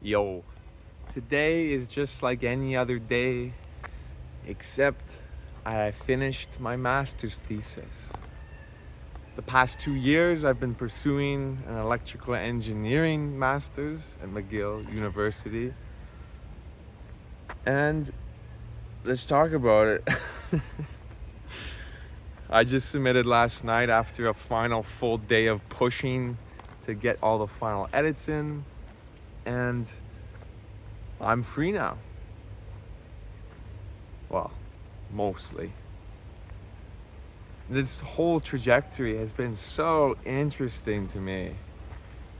Yo, today is just like any other day, except I finished my master's thesis. The past 2 years, I've been pursuing an electrical engineering master's at McGill University. And let's talk about it. I just submitted last night after a final full day of pushing to get all the final edits in, and I'm free now. Well, mostly. This whole trajectory has been so interesting to me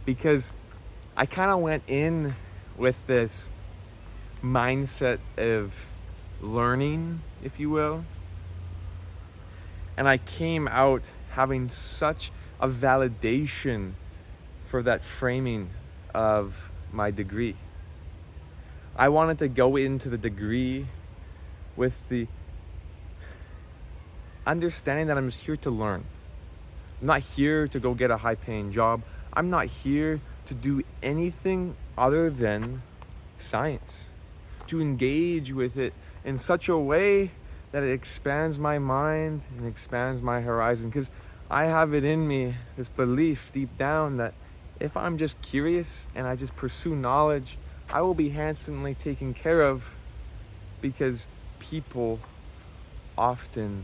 because I kind of went in with this mindset of learning, if you will, and I came out having such a validation for that framing of my degree. I wanted to go into the degree with the understanding that I'm just here to learn. I'm not here to go get a high-paying job. I'm not here to do anything other than science, to engage with it in such a way that it expands my mind and expands my horizon. Because I have it in me, this belief deep down that if I'm just curious and I just pursue knowledge, I will be handsomely taken care of, because people often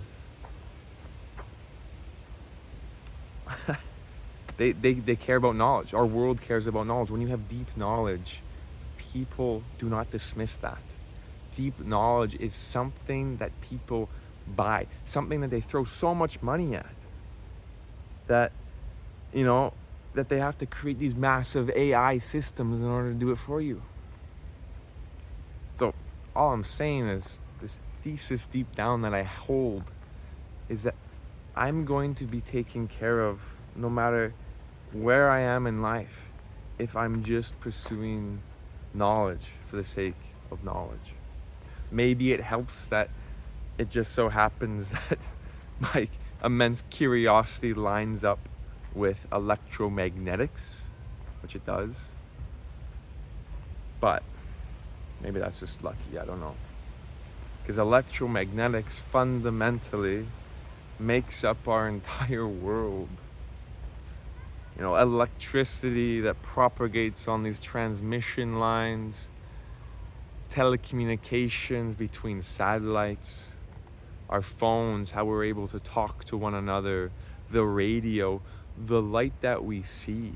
they care about knowledge. Our world cares about knowledge. When you have deep knowledge, people do not dismiss that. Deep knowledge is something that people buy, something that they throw so much money at, that, that they have to create these massive AI systems in order to do it for you. So all I'm saying is, this thesis deep down that I hold is that I'm going to be taken care of no matter where I am in life if I'm just pursuing knowledge for the sake of knowledge. Maybe it helps that it just so happens that my immense curiosity lines up with electromagnetics, which it does. But maybe that's just lucky, I don't know. Because electromagnetics fundamentally makes up our entire world. Electricity that propagates on these transmission lines, telecommunications between satellites, our phones, how we're able to talk to one another, the radio, the light that we see,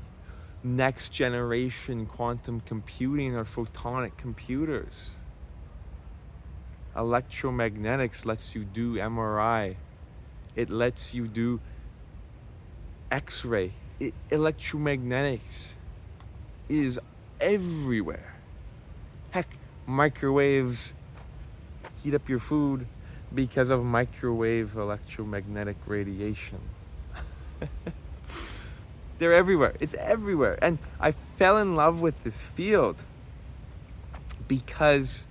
next generation quantum computing or photonic computers. Electromagnetics lets you do MRI. It lets you do X-ray. Electromagnetics is everywhere. Heck, microwaves heat up your food because of microwave electromagnetic radiation. They're everywhere. It's everywhere. And I fell in love with this field because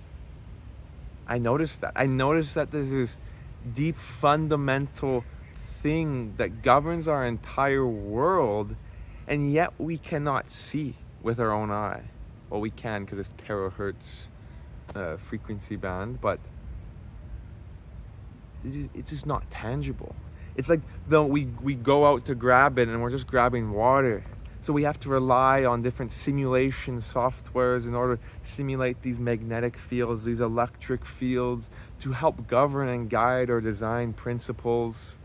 I noticed that. I noticed that there's this deep fundamental thing that governs our entire world, and yet we cannot see with our own eye. Well, we can because it's terahertz frequency band, but it's just not tangible. It's like we go out to grab it and we're just grabbing water. So we have to rely on different simulation softwares in order to simulate these magnetic fields, these electric fields, to help govern and guide our design principles.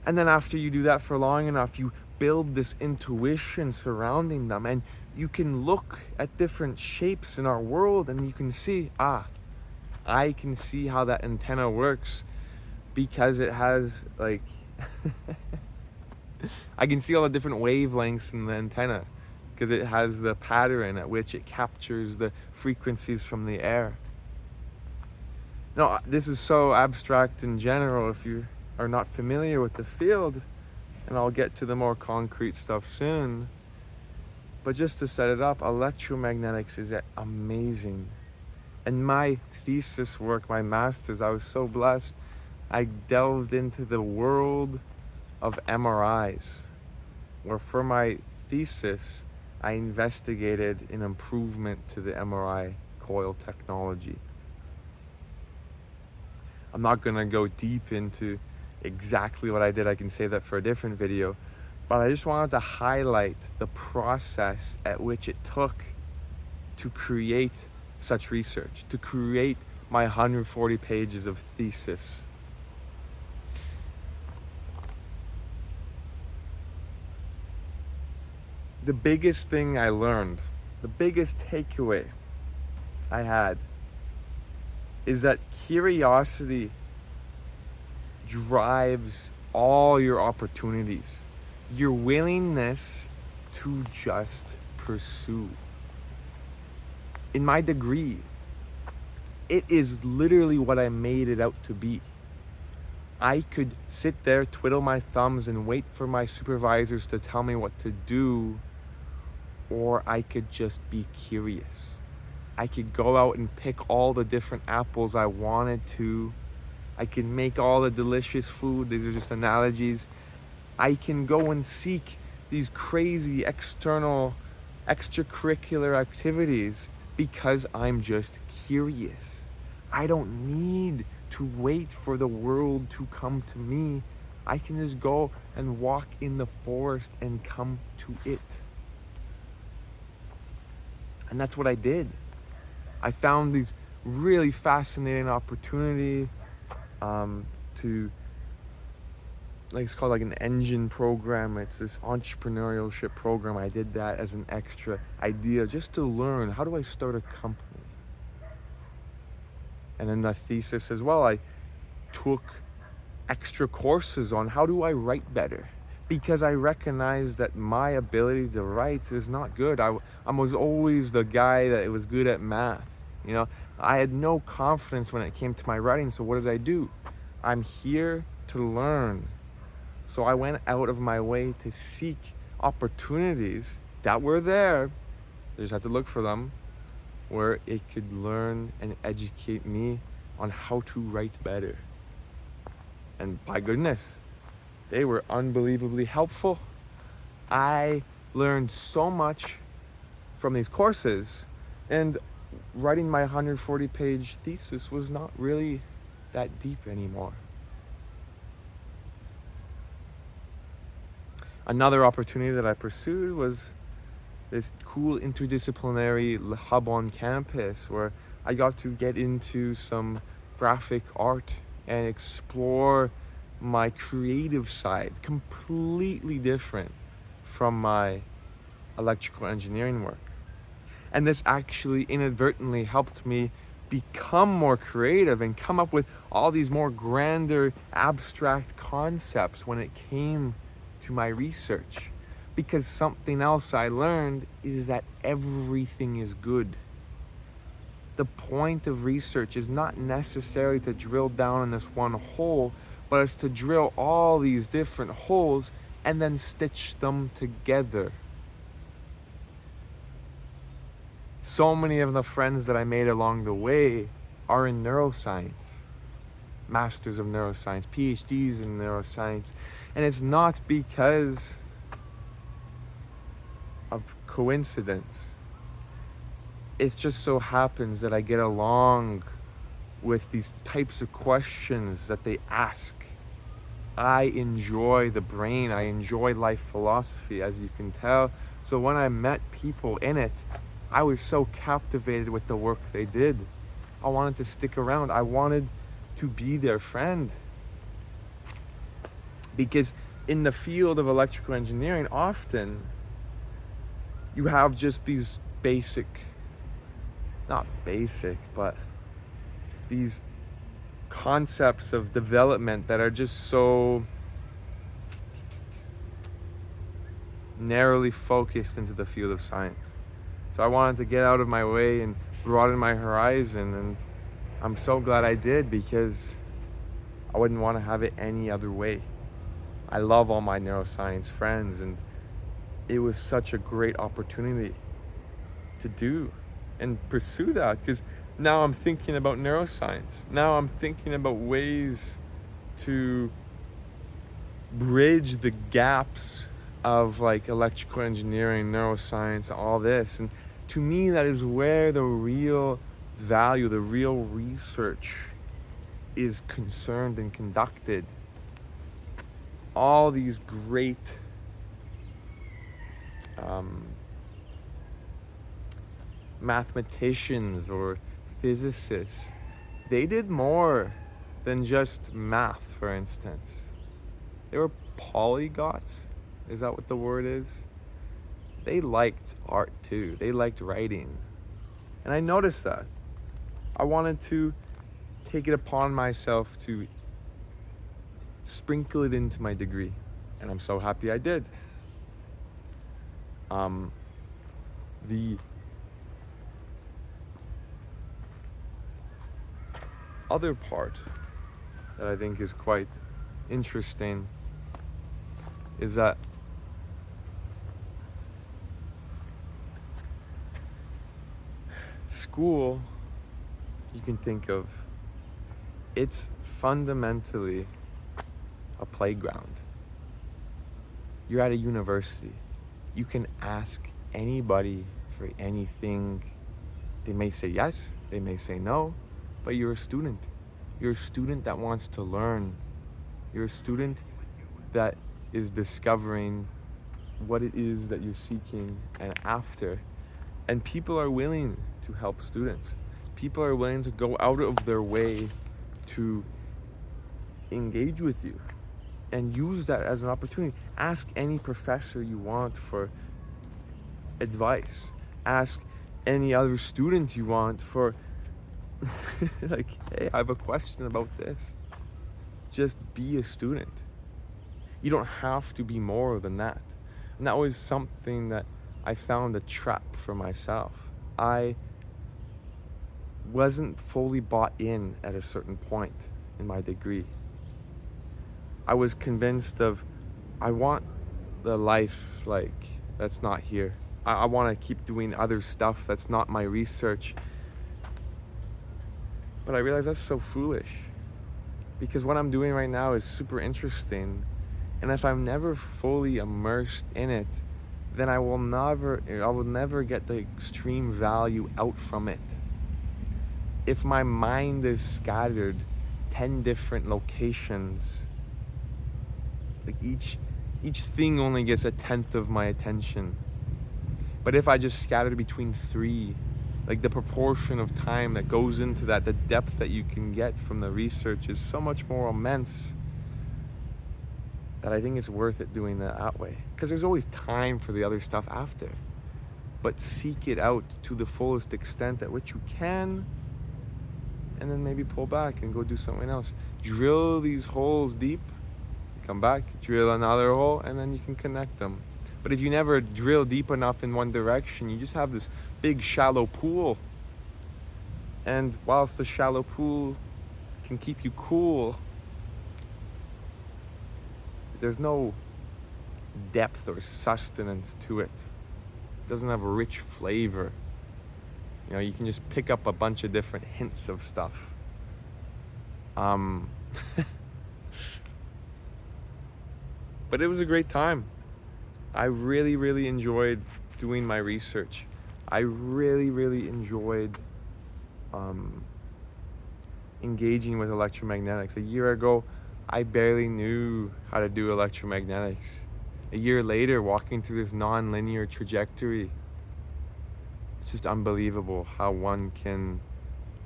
And then after you do that for long enough, you build this intuition surrounding them, and you can look at different shapes in our world and you can see, I can see how that antenna works because it has I can see all the different wavelengths in the antenna because it has the pattern at which it captures the frequencies from the air. Now, this is so abstract in general if you are not familiar with the field, and I'll get to the more concrete stuff soon. But just to set it up, electromagnetics is amazing. And my thesis work, my master's, I was so blessed. I delved into the world of MRIs, where for my thesis, I investigated an improvement to the MRI coil technology. I'm not gonna go deep into exactly what I did. I can save that for a different video. But I just wanted to highlight the process at which it took to create such research, to create my 140 pages of thesis. The biggest thing I learned, the biggest takeaway I had, is that curiosity drives all your opportunities. Your willingness to just pursue. In my degree, it is literally what I made it out to be. I could sit there, twiddle my thumbs, and wait for my supervisors to tell me what to do, or I could just be curious. I could go out and pick all the different apples I wanted to. I can make all the delicious food. These are just analogies. I can go and seek these crazy extracurricular activities because I'm just curious. I don't need to wait for the world to come to me. I can just go and walk in the forest and come to it. And that's what I did. I found these really fascinating opportunity to, like, it's called like an engine program. It's this entrepreneurship program. I did that as an extra idea just to learn, how do I start a company? And in the thesis as well, I took extra courses on how do I write better, because I recognized that my ability to write is not good. I was always the guy that was good at math. You know, I had no confidence when it came to my writing. So what did I do? I'm here to learn. So I went out of my way to seek opportunities that were there. I just had to look for them, where it could learn and educate me on how to write better. And by goodness, they were unbelievably helpful. I learned so much from these courses, and writing my 140-page thesis was not really that deep anymore. Another opportunity that I pursued was this cool interdisciplinary hub on campus where I got to get into some graphic art and explore my creative side, completely different from my electrical engineering work. And this actually inadvertently helped me become more creative and come up with all these more grander, abstract concepts when it came to my research. Because something else I learned is that everything is good. The point of research is not necessarily to drill down in this one hole, but it's to drill all these different holes and then stitch them together. So many of the friends that I made along the way are in neuroscience, masters of neuroscience, PhDs in neuroscience, and it's not because of coincidence. It just so happens that I get along with these types of questions that they ask. I enjoy the brain. I enjoy life philosophy, as you can tell. So when I met people in it, I was so captivated with the work they did. I wanted to stick around. I wanted to be their friend. Because in the field of electrical engineering, often you have just these basic, not basic, but these concepts of development that are just so narrowly focused into the field of science. So I wanted to get out of my way and broaden my horizon, and I'm so glad I did, because I wouldn't want to have it any other way. I love all my neuroscience friends, and it was such a great opportunity to do and pursue that, because now I'm thinking about neuroscience. Now I'm thinking about ways to bridge the gaps of like electrical engineering, neuroscience, all this. And to me, that is where the real value, the real research is concerned and conducted. All these great mathematicians or physicists, they did more than just math, for instance. They were polyglots. Is that what the word is? They liked art too. They liked writing. And I noticed that. I wanted to take it upon myself to sprinkle it into my degree. And I'm so happy I did. The other part that I think is quite interesting is that school, you can think of, it's fundamentally a playground. You're at a university. You can ask anybody for anything. They may say yes, they may say no, but you're a student. You're a student that wants to learn. You're a student that is discovering what it is that you're seeking and after. And people are willing to help students. People are willing to go out of their way to engage with you and use that as an opportunity. Ask any professor you want for advice. Ask any other student you want for like, hey, I have a question about this. Just be a student. You don't have to be more than that. And that was something that I found a trap for myself. I wasn't fully bought in at a certain point in my degree. I was convinced of, I want the life like that's not here. I want to keep doing other stuff that's not my research. But I realized that's so foolish, because what I'm doing right now is super interesting. And if I'm never fully immersed in it, then I will never get the extreme value out from it. If my mind is scattered 10 different locations, like each thing only gets 1/10 of my attention. But if I just scatter between 3, like the proportion of time that goes into that, the depth that you can get from the research is so much more immense that I think it's worth it doing that way. Because there's always time for the other stuff after. But seek it out to the fullest extent at which you can, and then maybe pull back and go do something else. Drill these holes deep, come back, drill another hole, and then you can connect them. But if you never drill deep enough in one direction, you just have this big shallow pool. And whilst the shallow pool can keep you cool, there's no depth or sustenance to it. It doesn't have a rich flavor. You know, you can just pick up a bunch of different hints of stuff. But it was a great time. I really, really enjoyed doing my research. I really, really enjoyed engaging with electromagnetics. A year ago, I barely knew how to do electromagnetics. A year later, walking through this nonlinear trajectory, it's just unbelievable how one can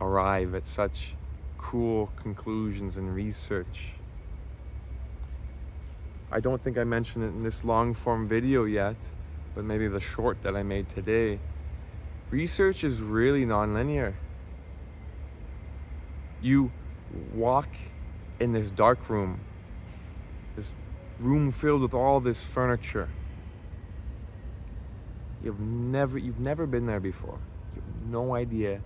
arrive at such cool conclusions in research. I don't think I mentioned it in this long form video yet, but maybe the short that I made today. Research is really nonlinear. You walk in this dark room, this room filled with all this furniture. You've never been there before. You have no idea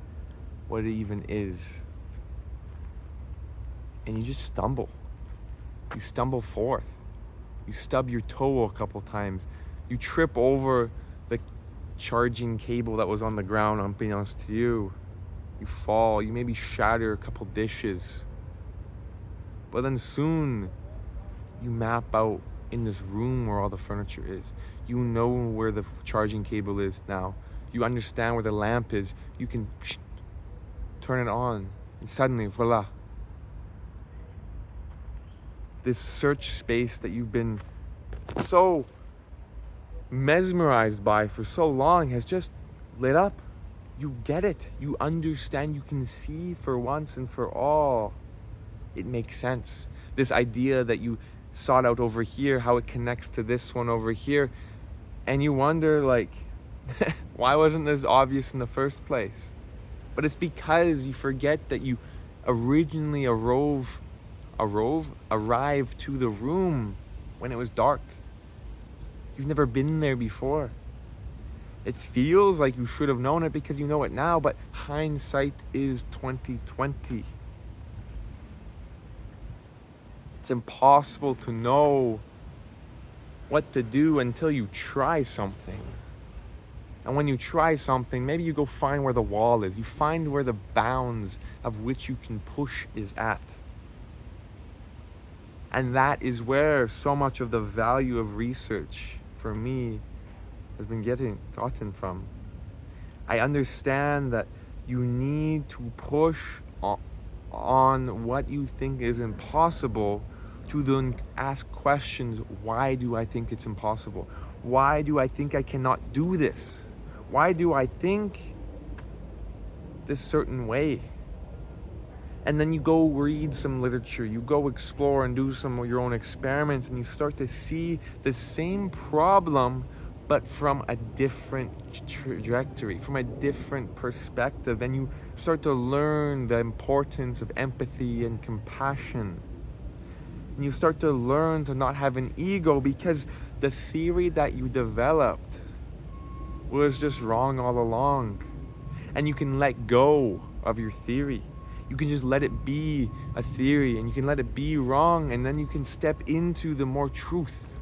what it even is. And you just stumble. You stumble forth. You stub your toe a couple times. You trip over the charging cable that was on the ground unbeknownst to you. You fall. You maybe shatter a couple dishes. But then soon you map out in this room where all the furniture is. You know where the charging cable is now. You understand where the lamp is. You can turn it on, and suddenly, voila. This search space that you've been so mesmerized by for so long has just lit up. You get it. You understand. You can see for once and for all. It makes sense. This idea that you sought out over here, how it connects to this one over here, and you wonder, like, why wasn't this obvious in the first place? But it's because you forget that you originally arrived to the room when it was dark. You've never been there before. It feels like you should have known it because you know it now, but hindsight is 2020. It's impossible to know what to do until you try something. And when you try something, maybe you go find where the wall is. You find where the bounds of which you can push is at. And that is where so much of the value of research for me has been gotten from. I understand that you need to push on what you think is impossible to then ask questions. Why do I think it's impossible? Why do I think I cannot do this? Why do I think this certain way? And then you go read some literature, you go explore and do some of your own experiments, and you start to see the same problem, but from a different trajectory, from a different perspective. And you start to learn the importance of empathy and compassion. And you start to learn to not have an ego, because the theory that you developed was just wrong all along. And you can let go of your theory. You can just let it be a theory, and you can let it be wrong, and then you can step into the more truth.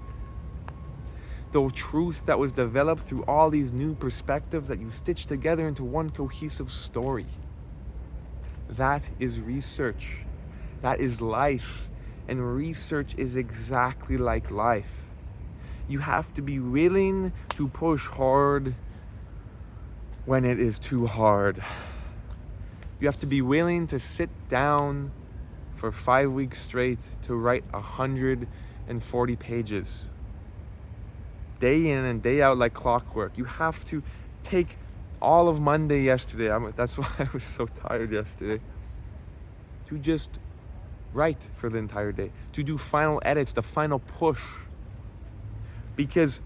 The truth that was developed through all these new perspectives that you stitch together into one cohesive story. That is research. That is life. And research is exactly like life. You have to be willing to push hard when it is too hard. You have to be willing to sit down for 5 weeks straight to write 140 pages. Day in and day out like clockwork. You have to take all of Monday yesterday. That's why I was so tired yesterday. To just write for the entire day. To do final edits, the final push. Because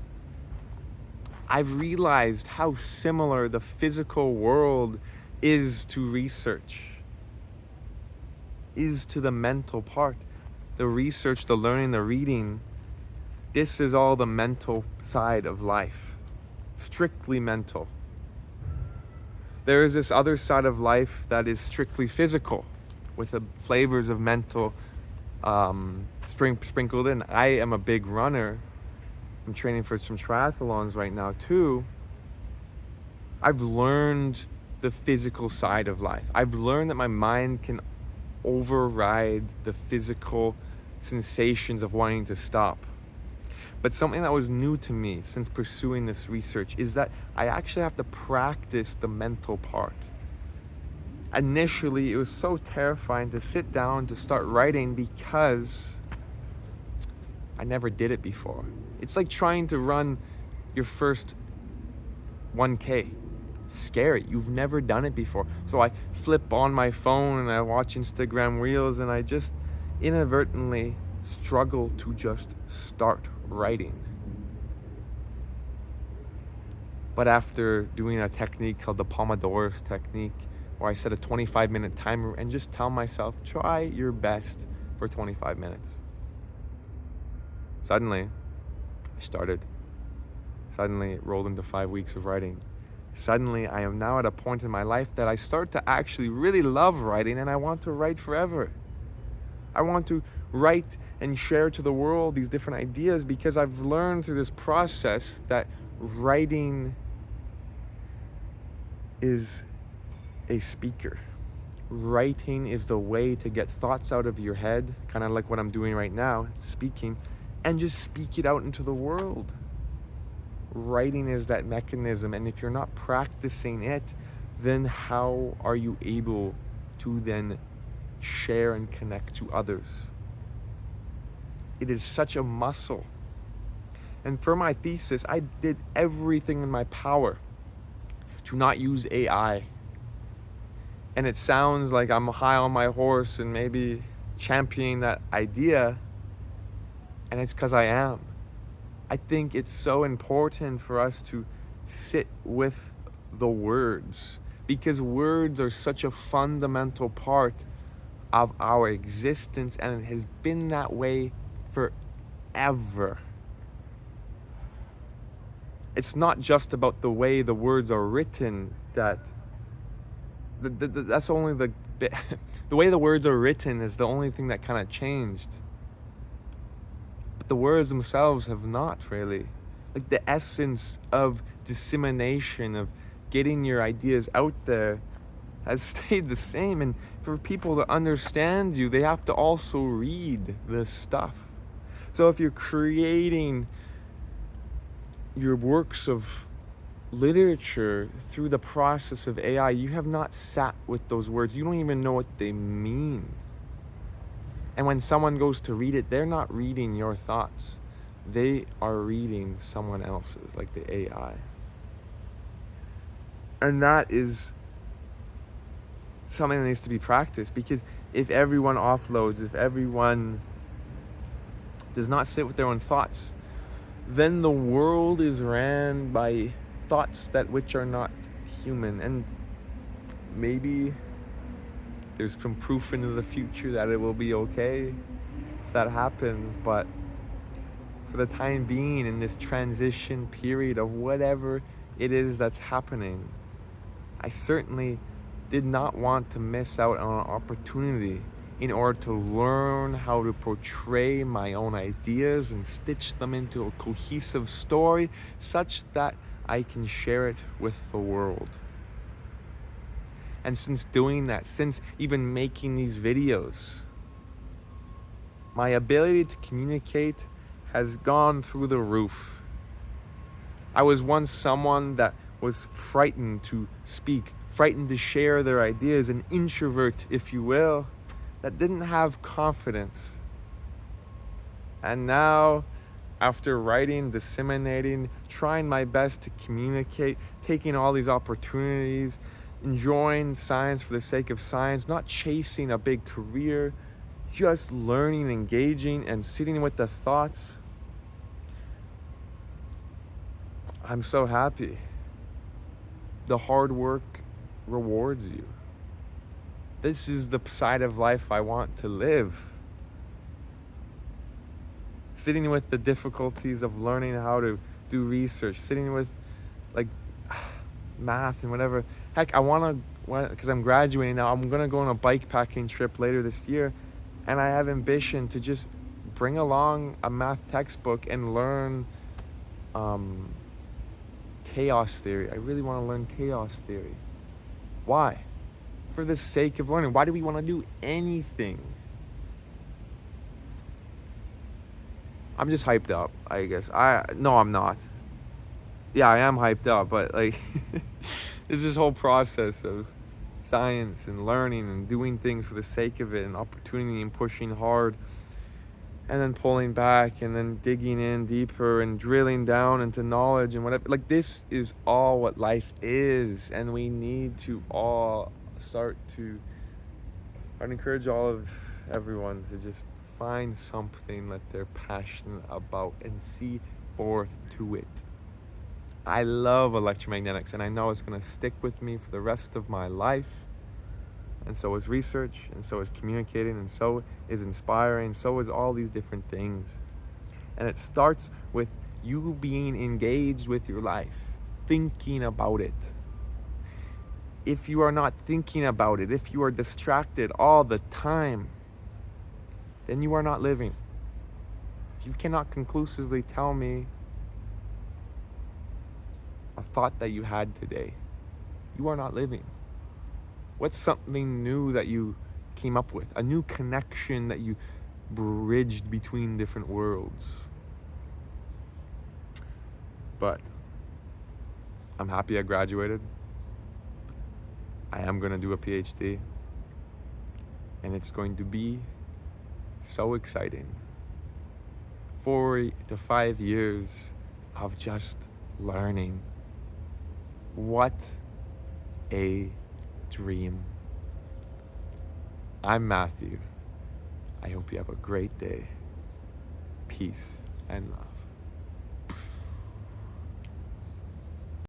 I've realized how similar the physical world is to research, is to the mental part. The research, the learning, the reading, this is all the mental side of life, strictly mental. There is this other side of life that is strictly physical, with the flavors of mental sprinkled in. I am a big runner. I'm training for some triathlons right now too. I've learned the physical side of life. I've learned that my mind can override the physical sensations of wanting to stop. But something that was new to me since pursuing this research is that I actually have to practice the mental part. Initially, it was so terrifying to sit down to start writing because I never did it before. It's like trying to run your first 1K. Scary. You've never done it before. So I flip on my phone and I watch Instagram Reels, and I just inadvertently struggle to just start writing. But after doing a technique called the Pomodoro's technique, where I set a 25-minute timer and just tell myself, try your best for 25 minutes. Suddenly, I started. Suddenly, it rolled into 5 weeks of writing. Suddenly, I am now at a point in my life that I start to actually really love writing, and I want to write forever. I want to write and share to the world these different ideas, because I've learned through this process that writing is a speaker. Writing is the way to get thoughts out of your head, kind of like what I'm doing right now, speaking, and just speak it out into the world. Writing is that mechanism, and if you're not practicing it, then how are you able to then share and connect to others? It is such a muscle. And for my thesis, I did everything in my power to not use AI. And it sounds like I'm high on my horse and maybe championing that idea, and it's because I am. I think it's so important for us to sit with the words, because words are such a fundamental part of our existence, and it has been that way forever. It's not just about the way the words are written that's only the bit. The way the words are written is the only thing that kind of changed. But the words themselves have not really. Like the essence of dissemination, of getting your ideas out there, has stayed the same. And for people to understand you, they have to also read this stuff. So if you're creating your works of literature through the process of AI, you have not sat with those words. You don't even know what they mean. And when someone goes to read it, they're not reading your thoughts. They are reading someone else's, like the AI. And that is something that needs to be practiced, because if everyone offloads, if everyone does not sit with their own thoughts, then the world is ran by thoughts that which are not human. And maybe there's some proof into the future that it will be okay if that happens, but for the time being, in this transition period of whatever it is that's happening, I certainly did not want to miss out on an opportunity in order to learn how to portray my own ideas and stitch them into a cohesive story such that I can share it with the world. And since doing that, since even making these videos, my ability to communicate has gone through the roof. I was once someone that was frightened to speak, frightened to share their ideas, an introvert, if you will, that didn't have confidence. And now, after writing, disseminating, trying my best to communicate, taking all these opportunities, enjoying science for the sake of science, not chasing a big career, just learning, engaging, and sitting with the thoughts, I'm so happy. The hard work rewards you. This is the side of life I want to live. Sitting with the difficulties of learning how to do research, sitting with like math and whatever. Heck, I want to, because I'm graduating now, I'm going to go on a bike packing trip later this year, and I have ambition to just bring along a math textbook and learn chaos theory. I really want to learn chaos theory. Why? For the sake of learning. Why do we want to do anything? I'm just hyped up, I guess. No, I'm not. Yeah, I am hyped up, but like it's this whole process of science and learning and doing things for the sake of it, and opportunity and pushing hard, and then pulling back and then digging in deeper and drilling down into knowledge and whatever. Like, this is all what life is, and we need to all I'd encourage all of everyone to just find something that they're passionate about and see forth to it. I love electromagnetics, and I know it's going to stick with me for the rest of my life. And so is research, and so is communicating, and so is inspiring, so is all these different things. And it starts with you being engaged with your life, thinking about it. If you are not thinking about it, if you are distracted all the time, then you are not living. You cannot conclusively tell me a thought that you had today. You are not living. What's something new that you came up with? A new connection that you bridged between different worlds? But I'm happy I graduated. I am going to do a PhD. And it's going to be so exciting. 4 to 5 years of just learning. What a dream. I'm Matthew. I hope you have a great day. Peace and love.